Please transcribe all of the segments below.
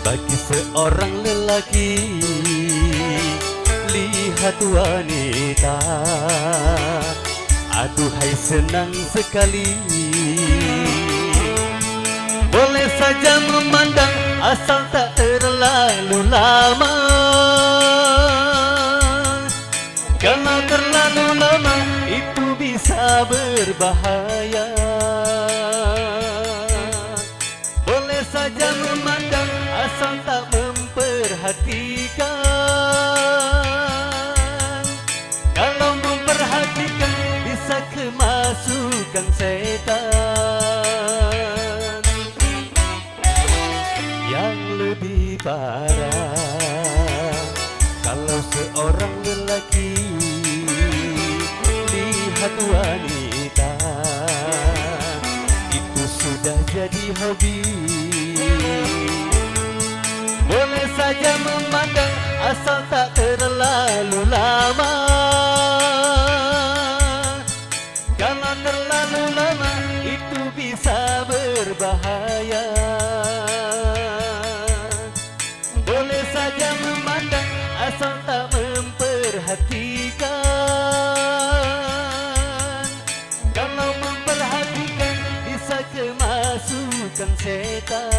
Bagi seorang lelaki lihat wanita, aduhai senang sekali. Boleh saja memandang asal tak terlalu lama. Kalau terlalu lama itu bisa berbahaya. Boleh saja memandang asal tak memperhatikan. Kalau memperhatikan bisa kemasukan setan. Yang lebih parah, kalau seorang lelaki lihat wanita, itu sudah jadi hobi. Boleh saja memandang asal tak terlalu lama. Kalau terlalu lama itu bisa berbahaya. Boleh saja memandang asal tak memperhatikan. Kalau memperhatikan bisa kemasukan setan.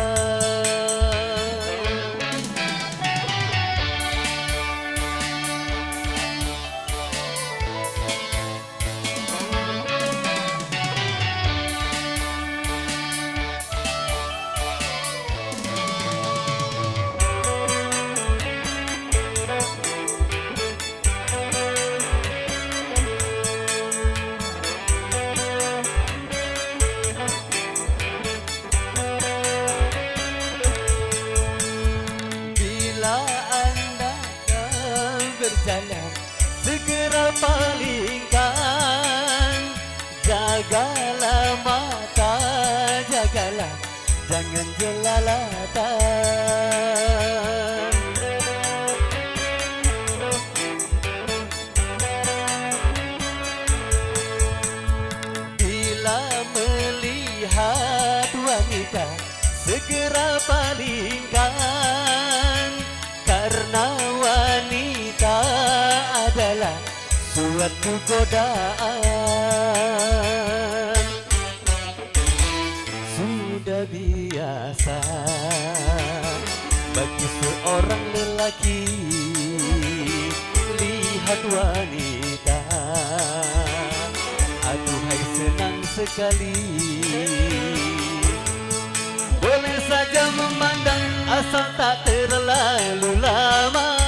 Berjalan, segera palingkan. Jagalah mata, jagalah, jangan jelalatan. Bila melihat wanita, segera palingkan. Karena wanita adalah suatu godaan. Sudah biasa bagi seorang lelaki lihat wanita, aduhai senang sekali. Boleh saja memandang asal tak terlalu lama.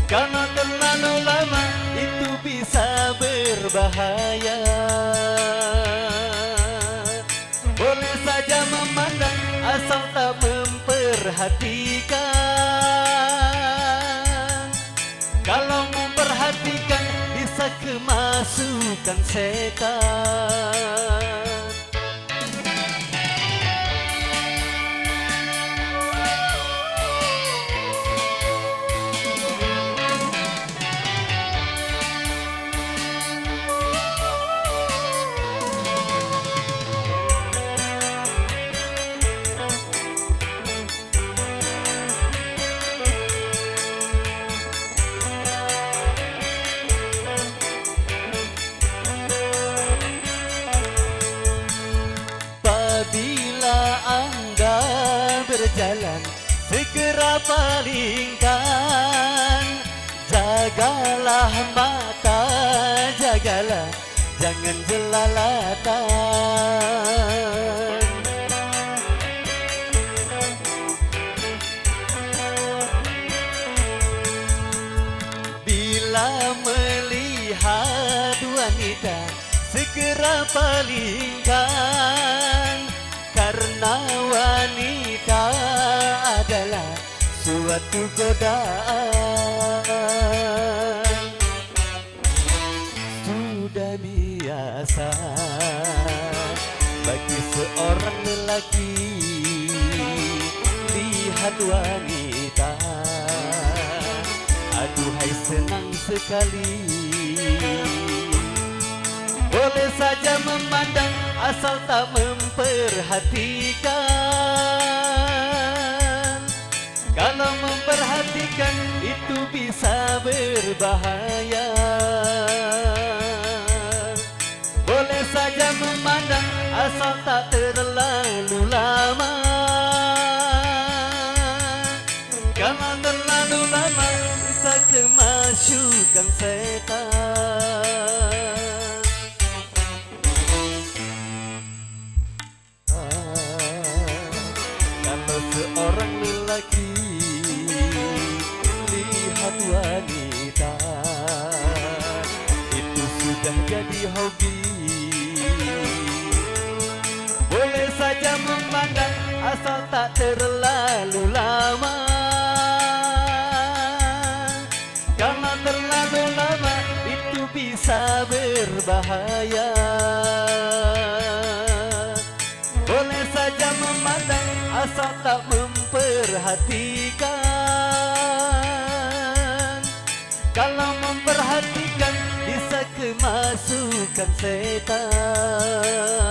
Karena terlalu lama itu bisa berbahaya. Boleh saja memandang asal tak memperhatikan. Kalau memperhatikan bisa kemasukan setan. Bila Anda berjalan, segera palingkan. Jagalah mata, jagalah, jangan jelalatan. Bila melihat wanita, segera palingkan. Karena wanita adalah suatu godaan. Sudah biasa bagi seorang lelaki lihat wanita, aduhai senang sekali. Boleh saja memandang asal tak memperhatikan. memperhatikan itu bisa berbahaya. Boleh saja memandang asal tak terlalu lama. Kalau terlalu lama bisa kemasukan setan. Kalau seorang lelaki lihat wanita, itu sudah jadi hobi. Boleh saja memandang asal tak terlalu lama. Karena terlalu lama itu bisa berbahaya. Boleh saja memandang asal tak memperhatikan. Kalau memperhatikan bisa kemasukan setan.